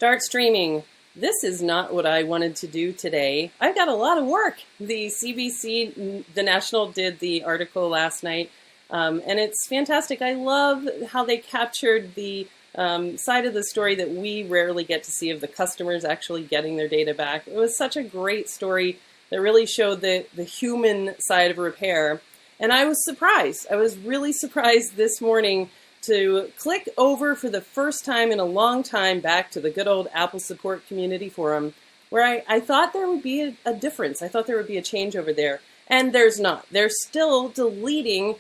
Start streaming. This is not what I wanted to do today. I've got a lot of work. The CBC, the National, did the article last night, and it's fantastic. I love how they captured the side of the story that we rarely get to see, of the customers actually getting their data back. It was such a great story that really showed the human side of repair. And I was surprised. I was really surprised this morning to click over for the first time in a long time back to the good old Apple Support Community Forum, where I thought there would be a difference. I thought there would be a change over there. And there's not. They're still deleting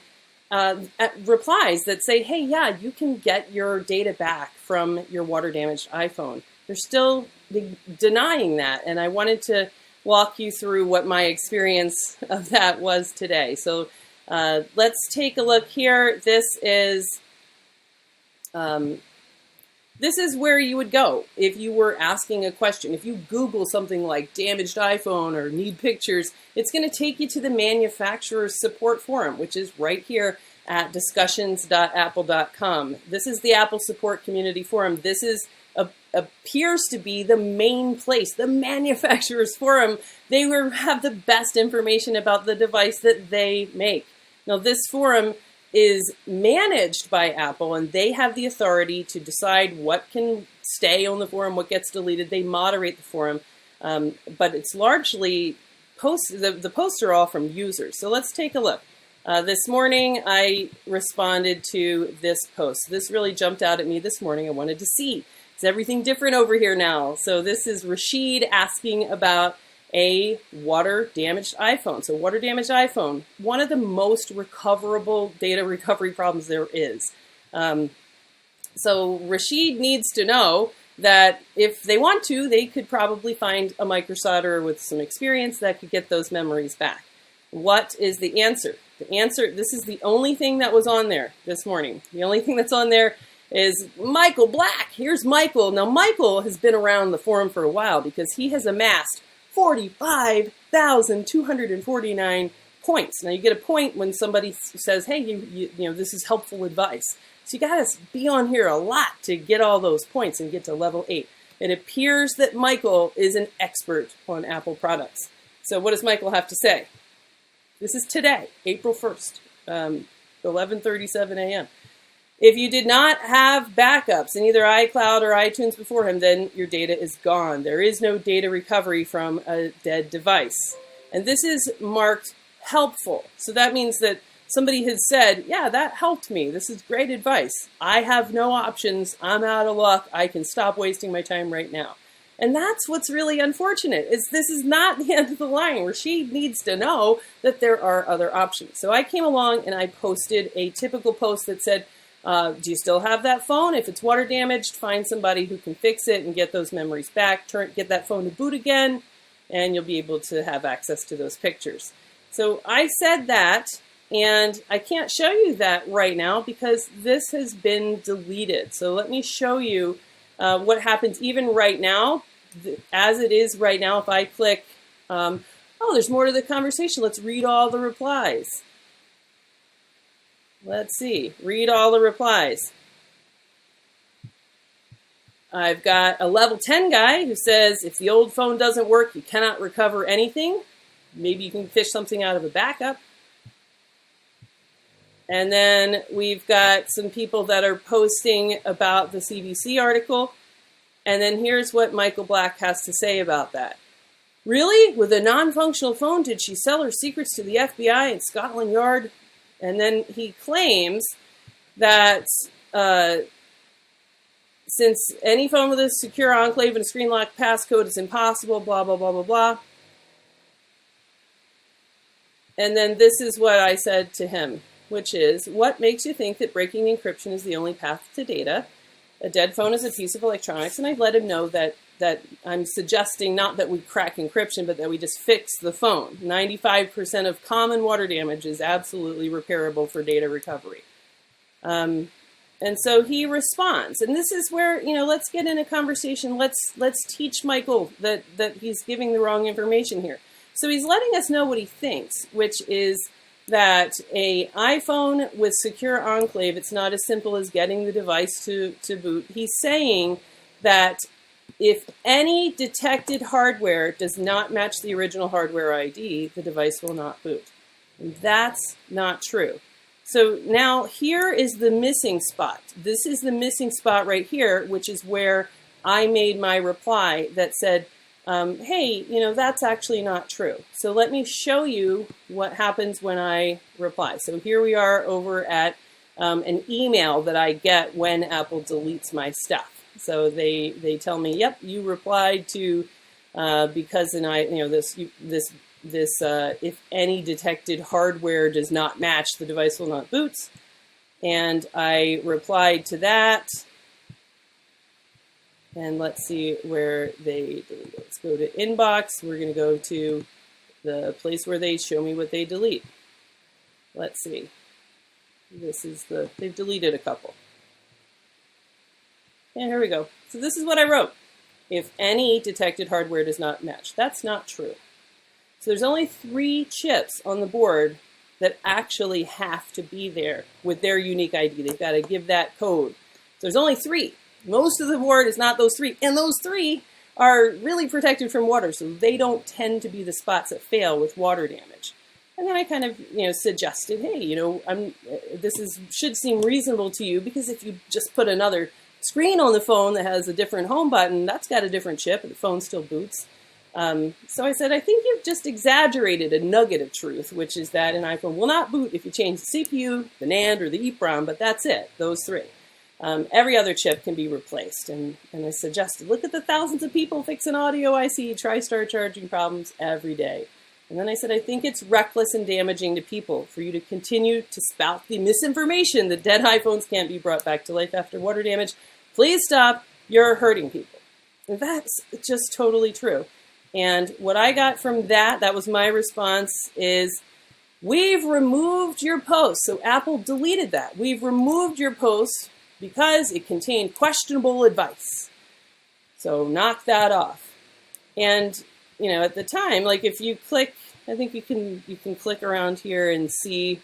replies that say, hey, yeah, you can get your data back from your water-damaged iPhone. They're still denying that. And I wanted to walk you through what my experience of that was today. So let's take a look here. This is where you would go if you were asking a question. If you Google something like damaged iPhone or need pictures, it's going to take you to the manufacturer's support forum, which is right here at discussions.apple.com. This is the Apple Support Community Forum. This appears to be the main place, the manufacturer's forum. They have the best information about the device that they make. Now, this forum is managed by Apple, and they have the authority to decide what can stay on the forum, what gets deleted. They moderate the forum, but it's largely the posts are all from users. So let's take a look. This morning, I responded to this post. This really jumped out at me this morning. I wanted to see, is everything different over here now? So this is Rashid asking about a water-damaged iPhone. So water-damaged iPhone, one of the most recoverable data recovery problems there is. So Rashid needs to know that if they want to, they could probably find a microsolderer with some experience that could get those memories back. What is the answer? The answer, this is the only thing that was on there this morning. The only thing that's on there is Michael Black. Here's Michael. Now, Michael has been around the forum for a while because he has amassed 45,249 points. Now, you get a point when somebody says, hey, you know, this is helpful advice. So you got to be on here a lot to get all those points and get to level 8. It appears that Michael is an expert on Apple products. So what does Michael have to say? This is today, April 1st, 11:37 a.m. If you did not have backups in either iCloud or iTunes before him, then your data is gone. There is no data recovery from a dead device. And this is marked helpful. So that means that somebody has said, yeah, that helped me. This is great advice. I have no options. I'm out of luck. I can stop wasting my time right now. And that's what's really unfortunate, is this is not the end of the line. Rashid needs to know that there are other options. So I came along and I posted a typical post that said, do you still have that phone? If it's water damaged, find somebody who can fix it and get those memories back. Get that phone to boot again, and you'll be able to have access to those pictures. So I said that, and I can't show you that right now because this has been deleted. So let me show you what happens even right now. As it is right now, if I click, oh, there's more to the conversation. Let's read all the replies. Let's see, read all the replies. I've got a level 10 guy who says, if the old phone doesn't work, you cannot recover anything. Maybe you can fish something out of a backup. And then we've got some people that are posting about the CBC article. And then here's what Michael Black has to say about that. Really? With a non-functional phone, did she sell her secrets to the FBI and Scotland Yard? And then he claims that since any phone with a secure enclave and a screen lock passcode is impossible, blah, blah, blah, blah, blah. And then this is what I said to him, which is, what makes you think that breaking encryption is the only path to data? A dead phone is a piece of electronics. And I let him know that I'm suggesting not that we crack encryption, but that we just fix the phone. 95% of common water damage is absolutely repairable for data recovery. And so he responds. And this is where, you know, let's get in a conversation. Let's teach Michael that he's giving the wrong information here. So he's letting us know what he thinks, which is that a iPhone with secure enclave, it's not as simple as getting the device to boot. He's saying that If any detected hardware does not match the original hardware ID, the device will not boot. And that's not true. So now here is the missing spot. This is the missing spot right here, which is where I made my reply that said, hey, that's actually not true. So let me show you what happens when I reply. So here we are over at an email that I get when Apple deletes my stuff. So they tell me, yep, you replied to because if any detected hardware does not match, the device will not boot. And I replied to that. And let's see where they delete it. Let's go to inbox. We're going to go to the place where they show me what they delete. Let's see. They've deleted a couple. And here we go. So this is what I wrote. If any detected hardware does not match. That's not true. So there's only 3 chips on the board that actually have to be there with their unique ID. They've got to give that code. So there's only 3. Most of the board is not those 3. And those 3 are really protected from water, so they don't tend to be the spots that fail with water damage. And then I kind of, suggested, hey, should seem reasonable to you, because if you just put another screen on the phone that has a different home button, that's got a different chip, and the phone still boots. So I said, I think you've just exaggerated a nugget of truth, which is that an iPhone will not boot if you change the CPU, the NAND, or the EEPROM, but that's it, those 3. Every other chip can be replaced. And I suggested, look at the thousands of people fixing audio IC, TriStar charging problems every day. And then I said, I think it's reckless and damaging to people for you to continue to spout the misinformation that dead iPhones can't be brought back to life after water damage. Please stop. You're hurting people. And that's just totally true. And what I got from that was my response, is we've removed your post. So Apple deleted that. We've removed your post because it contained questionable advice. So knock that off. And, at the time, like if you click, I think you can click around here and see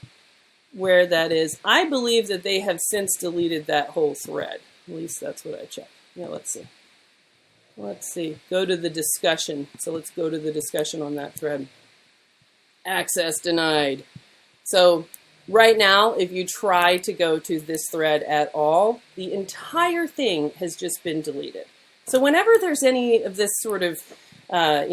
where that is. I believe that they have since deleted that whole thread. At least that's what I checked. Yeah, let's see. Let's see. Go to the discussion. So let's go to the discussion on that thread. Access denied. So right now, if you try to go to this thread at all, the entire thing has just been deleted. So whenever there's any of this sort of, a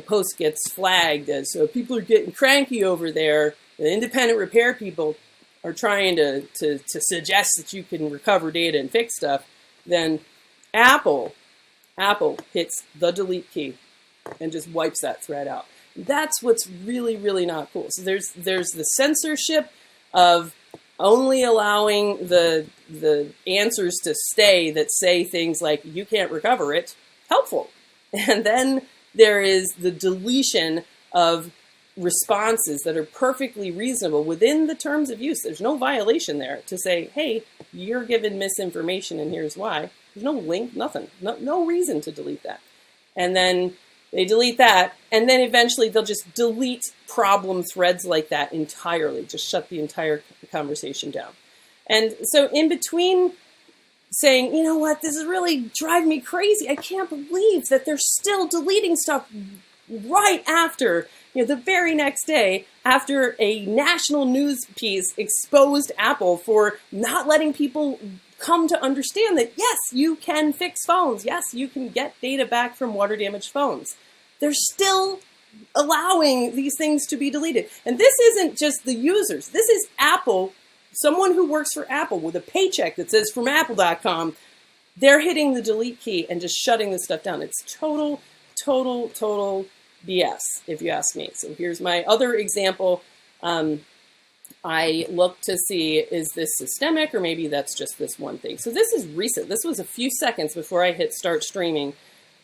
post gets flagged as people are getting cranky over there, the independent repair people are trying to suggest that you can recover data and fix stuff, then Apple hits the delete key and just wipes that thread out. That's what's really, really not cool. So there's the censorship of only allowing the answers to stay that say things like you can't recover it, helpful. And then there is the deletion of responses that are perfectly reasonable within the terms of use. There's no violation there to say, hey, you're given misinformation and here's why. There's no link, nothing, no reason to delete that. And then they delete that, and then eventually they'll just delete problem threads like that entirely, just shut the entire conversation down. And so in between saying, you know what, this is really driving me crazy. I can't believe that they're still deleting stuff right after, the very next day, after a national news piece exposed Apple for not letting people come to understand that, yes, you can fix phones. Yes, you can get data back from water-damaged phones. They're still allowing these things to be deleted. And this isn't just the users. This is Apple, someone who works for Apple with a paycheck that says from Apple.com. They're hitting the delete key and just shutting this stuff down. It's total BS, if you ask me. So here's my other example. I looked to see, is this systemic, or maybe that's just this one thing. So this is recent. This was a few seconds before I hit start streaming.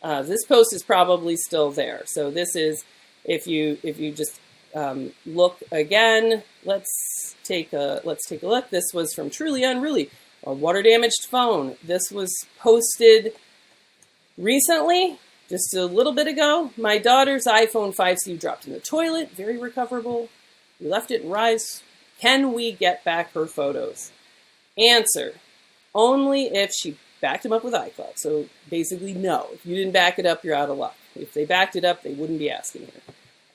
This post is probably still there. So this is, if you just look again, let's take a look. This was from Truly Unruly, a water damaged phone. This was posted recently, just a little bit ago. My daughter's iPhone 5C dropped in the toilet, very recoverable. We left it in Rise. Can we get back her photos? Answer, only if she backed them up with iCloud. So basically, no. If you didn't back it up, you're out of luck. If they backed it up, they wouldn't be asking here.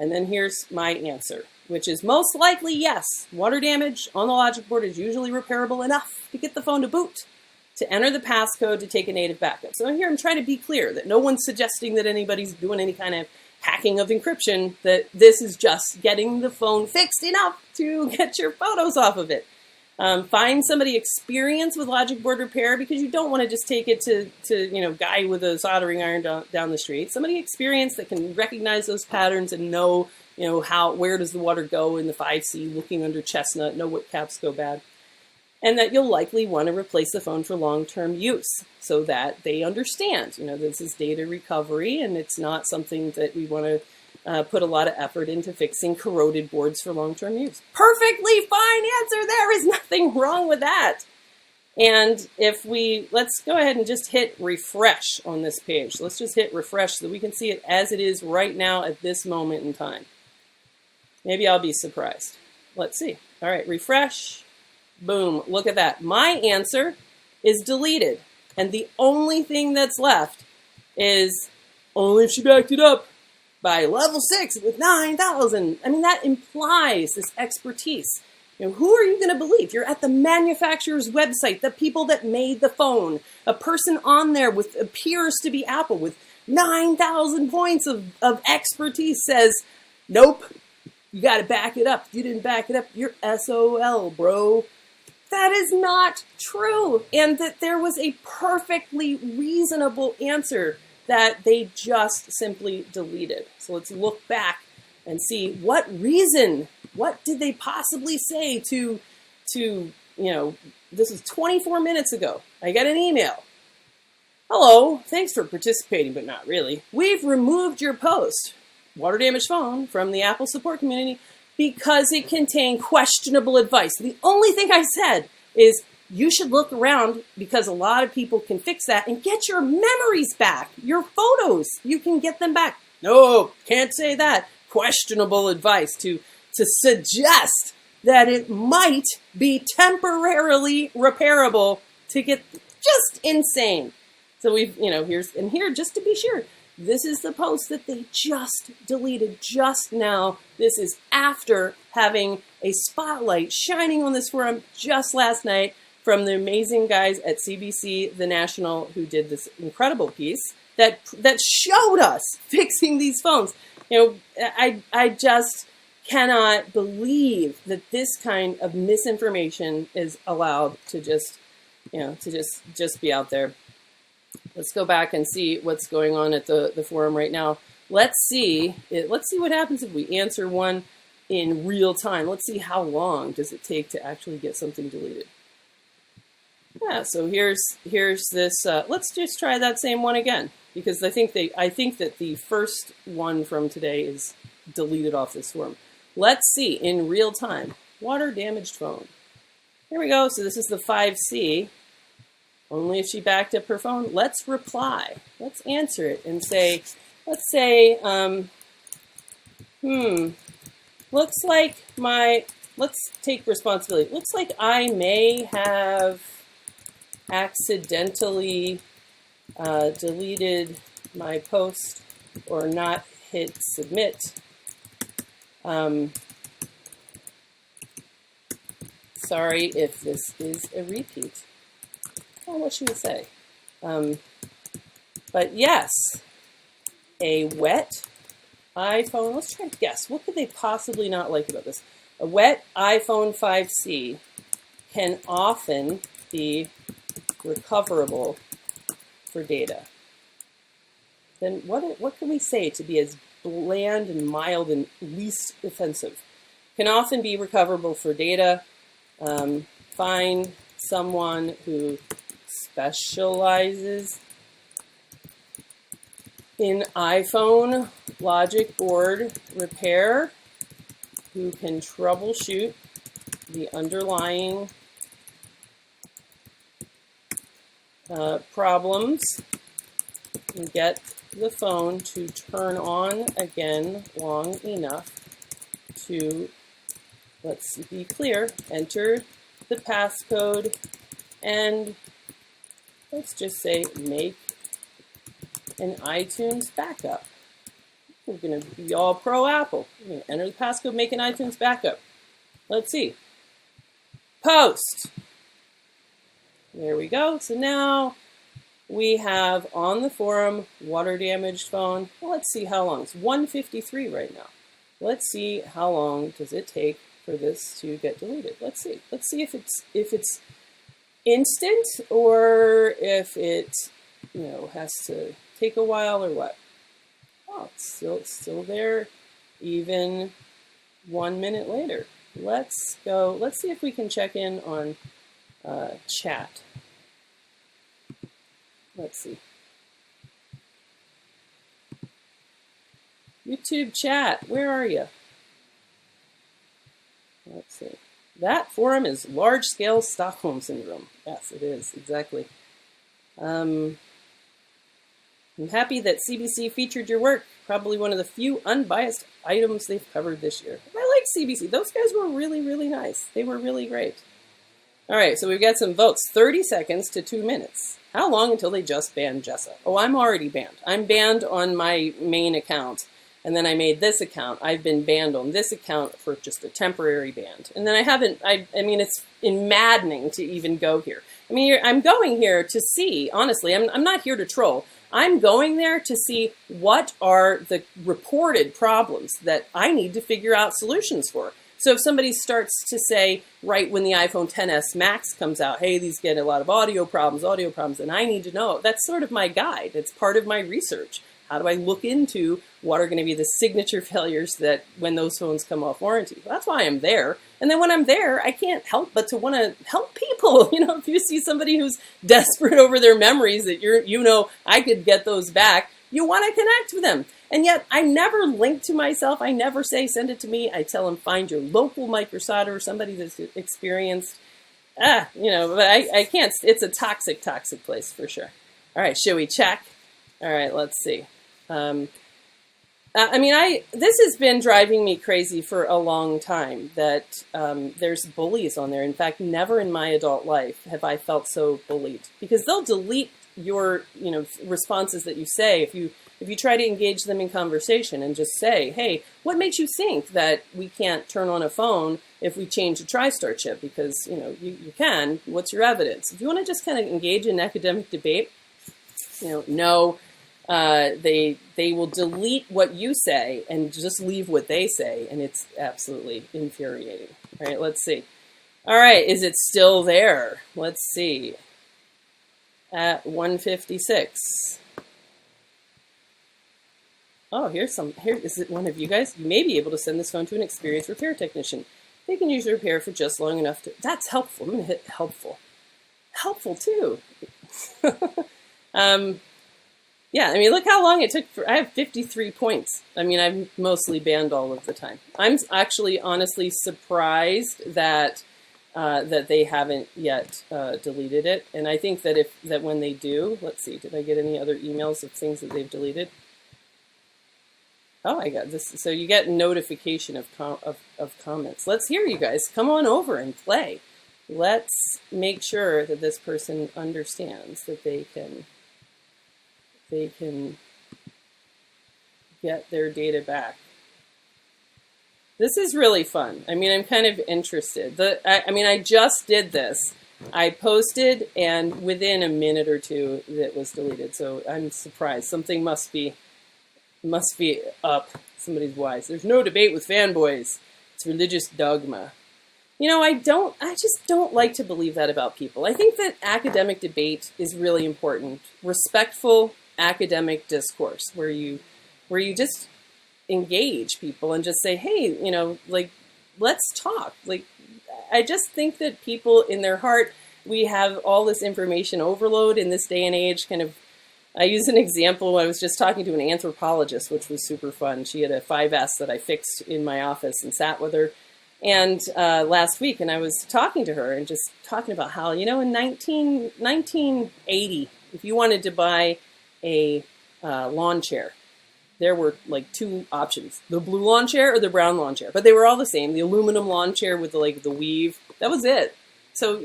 And then here's my answer, which is most likely yes. Water damage on the logic board is usually repairable enough to get the phone to boot, to enter the passcode to take a native backup. So here I'm trying to be clear that no one's suggesting that anybody's doing any kind of hacking of encryption, that this is just getting the phone fixed enough to get your photos off of it. Find somebody experienced with logic board repair, because you don't want to just take it to guy with a soldering iron down the street. Somebody experienced that can recognize those patterns and know, where does the water go in the 5C, looking under chestnut, know what caps go bad. And that you'll likely want to replace the phone for long-term use so that they understand, this is data recovery and it's not something that we want to put a lot of effort into fixing corroded boards for long-term use. Perfectly fine answer. There is nothing wrong with that. And let's go ahead and just hit refresh on this page. Let's just hit refresh so that we can see it as it is right now at this moment in time. Maybe I'll be surprised. Let's see. All right, refresh. Boom, look at that. My answer is deleted. And the only thing that's left is only if she backed it up by level 6 with 9,000. I mean, that implies this expertise. Who are you going to believe? You're at the manufacturer's website, the people that made the phone. A person on there with appears to be Apple with 9,000 points of expertise says, nope, you got to back it up. If you didn't back it up, you're SOL, bro. That is not true. And that there was a perfectly reasonable answer that they just simply deleted. So let's look back and see what did they possibly say to this is 24 minutes ago. I got an email. Hello, thanks for participating, but not really. We've removed your post, water damage phone, from the Apple support community because it contained questionable advice. The only thing I said is you should look around because a lot of people can fix that and get your memories back, your photos. You can get them back. No, can't say that. Questionable advice to suggest that it might be temporarily repairable to get just insane. So here, just to be sure, this is the post that they just deleted just now. This is after having a spotlight shining on this forum just last night from the amazing guys at CBC, The National, who did this incredible piece that showed us fixing these phones. I just cannot believe that this kind of misinformation is allowed to just be out there. Let's go back and see what's going on at the forum right now. Let's see what happens if we answer one in real time. Let's see how long does it take to actually get something deleted. Yeah, so here's this. Let's just try that same one again, because I think that the first one from today is deleted off this forum. Let's see in real time. Water damaged phone. Here we go. So this is the 5C. Only if she backed up her phone. Let's reply. Let's answer it and say, let's say, let's take responsibility. Looks like I may have accidentally deleted my post or not hit submit. Sorry if this is a repeat. Oh, what should we say? But yes, a wet iPhone. Let's try to guess. What could they possibly not like about this? A wet iPhone 5C can often be recoverable for data. Then what can we say to be as bland and mild and least offensive? Can often be recoverable for data. Find someone who specializes in iPhone logic board repair, who can troubleshoot the underlying problems and get the phone to turn on again long enough to, let's be clear, enter the passcode and Let's just say make an iTunes backup. We're going to be all pro Apple. We're going to enter the passcode, make an iTunes backup. Let's see. Post. There we go. So now we have on the forum, water damaged phone. Well, let's see how long. It's 1:53 right now. Let's see how long does it take for this to get deleted. Let's see. Let's see if it's instant or if it, has to take a while or what. Oh, it's still there even 1 minute later. Let's go. Let's see if we can check in on chat. Let's see. YouTube chat, where are you? Let's see. That forum is large-scale Stockholm Syndrome. Yes, it is, exactly. I'm happy that CBC featured your work. Probably one of the few unbiased items they've covered this year. I like CBC. Those guys were really, really nice. They were really great. All right, so we've got some votes. 30 seconds to 2 minutes. How long until they just ban Jessa? Oh, I'm already banned. I'm banned on my main account. And then I made this account. I've been banned on this account for just a temporary ban. And then I mean, it's maddening to even go here. I mean, I'm going here to see, honestly, I'm not here to troll. I'm going there to see what are the reported problems that I need to figure out solutions for. So if somebody starts to say, right when the iPhone XS Max comes out, hey, these get a lot of audio problems, and I need to know, that's sort of my guide. It's part of my research. How do I look into what are going to be the signature failures that when those phones come off warranty? Well, that's why I'm there. And then when I'm there, I can't help but to want to help people. If you see somebody who's desperate over their memories that I could get those back, you want to connect with them. And yet I never link to myself. I never say, send it to me. I tell them, find your local microsolder, somebody that's experienced. But I can't. It's a toxic place for sure. All right, should we check? All right, let's see. This has been driving me crazy for a long time that there's bullies on there. In fact, never in my adult life have I felt so bullied, because they'll delete your, responses that you say if you try to engage them in conversation and just say, hey, what makes you think that we can't turn on a phone if we change the TriStar chip? Because, you can. What's your evidence? If you want to just kind of engage in academic debate, no. They will delete what you say and just leave what they say, and it's absolutely infuriating. All right, let's see. All right, is it still there? Let's see. At 1:56. Oh, here is it one of you guys? You may be able to send this phone to an experienced repair technician. They can usually repair for just long enough to... That's helpful. I'm going to hit helpful. Helpful, too. Yeah, look how long it took. I have 53 points. I'm mostly banned all of the time. I'm actually honestly surprised that they haven't yet deleted it. And I think that when they do, let's see, did I get any other emails of things that they've deleted? Oh, I got this. So you get notification of comments. Let's hear you guys. Come on over and play. Let's make sure that this person understands that they can get their data back. This is really fun. I'm kind of interested. I just did this. I posted, and within a minute or two, it was deleted. So I'm surprised. Something must be up. Somebody's wise. There's no debate with fanboys. It's religious dogma. I just don't like to believe that about people. I think that academic debate is really important. Respectful academic discourse where you just engage people and just say, hey, let's talk. I just think that people in their heart, we have all this information overload in this day and age. I use an example. I was just talking to an anthropologist, which was super fun. She had a 5S that I fixed in my office and sat with her and last week, and I was talking to her and just talking about how, in 1980, if you wanted to buy a lawn chair, there were like two options: the blue lawn chair or the brown lawn chair, but they were all the same. The aluminum lawn chair with the weave, that was it. So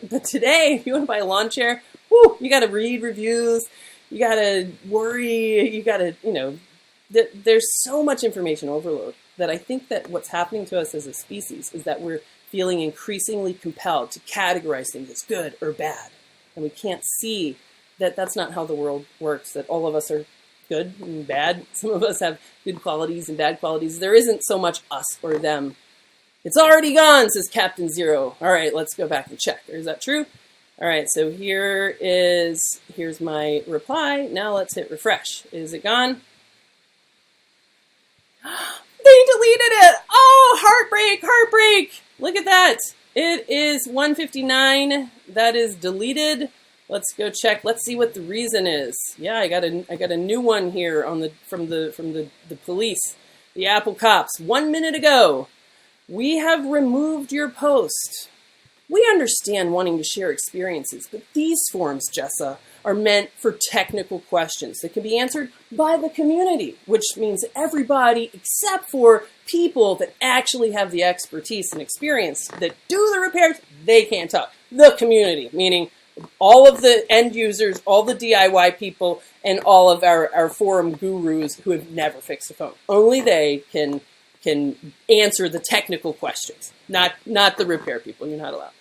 but today, if you want to buy a lawn chair, whew, you got to read reviews, you got to worry, you got to, there's so much information overload that I think that what's happening to us as a species is that we're feeling increasingly compelled to categorize things as good or bad. And we can't see that that's not how the world works, that all of us are good and bad. Some of us have good qualities and bad qualities. There isn't so much us or them. It's already gone, says Captain Zero. All right, let's go back and check. Is that true? All right, so here's my reply. Now let's hit refresh. Is it gone? They deleted it. Oh, heartbreak, heartbreak. Look at that. It is 1:59. That is deleted. Let's go check. Let's see what the reason is. Yeah, I got a new one here on from the police, the Apple cops. 1 minute ago. We have removed your post. We understand wanting to share experiences, but these forums, Jessa, are meant for technical questions that can be answered by the community, which means everybody except for people that actually have the expertise and experience that do the repairs. They can't talk. The community, meaning all of the end users, all the DIY people, and all of our forum gurus who have never fixed a phone. Only they can answer the technical questions, not the repair people. You're not allowed.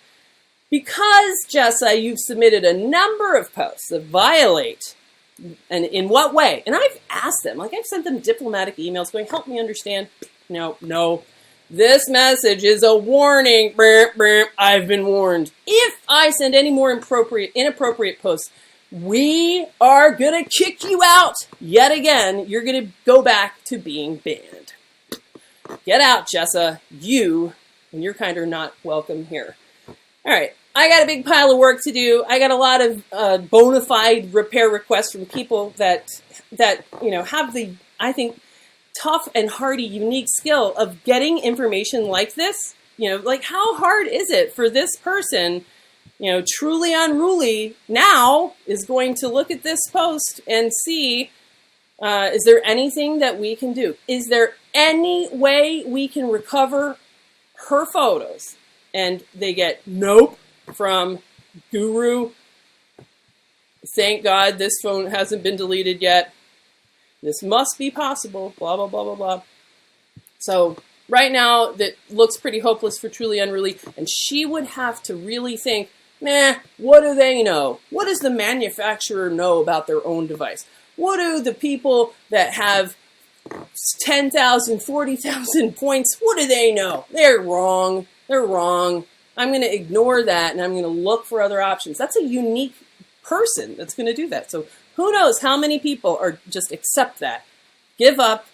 Because, Jessa, you've submitted a number of posts that violate, and in what way? And I've asked them, like I've sent them diplomatic emails going, help me understand. No. This message is a warning. I've been warned. If I send any more inappropriate posts, we are going to kick you out. Yet again, you're going to go back to being banned. Get out, Jessa. You and your kind are not welcome here. All right. I got a big pile of work to do. I got a lot of bona fide repair requests from people that have the, I think, tough and hardy, unique skill of getting information like this. Like how hard is it for this person, truly unruly, now is going to look at this post and see, is there anything that we can do? Is there any way we can recover her photos? And they get nope from Guru. Thank God this phone hasn't been deleted yet. This must be possible. Blah, blah, blah, blah, blah. So right now that looks pretty hopeless for Truly Unruly. And she would have to really think, what do they know? What does the manufacturer know about their own device? What do the people that have 10,000, 40,000 points, what do they know? They're wrong. They're wrong. I'm going to ignore that, and I'm going to look for other options. That's a unique person that's going to do that. So who knows how many people are just accept that, give up,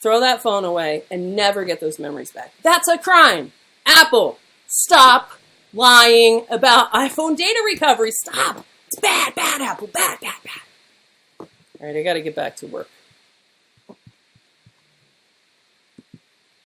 throw that phone away, and never get those memories back. That's a crime. Apple, stop lying about iPhone data recovery. Stop. It's bad, Apple. Bad. All right, I got to get back to work.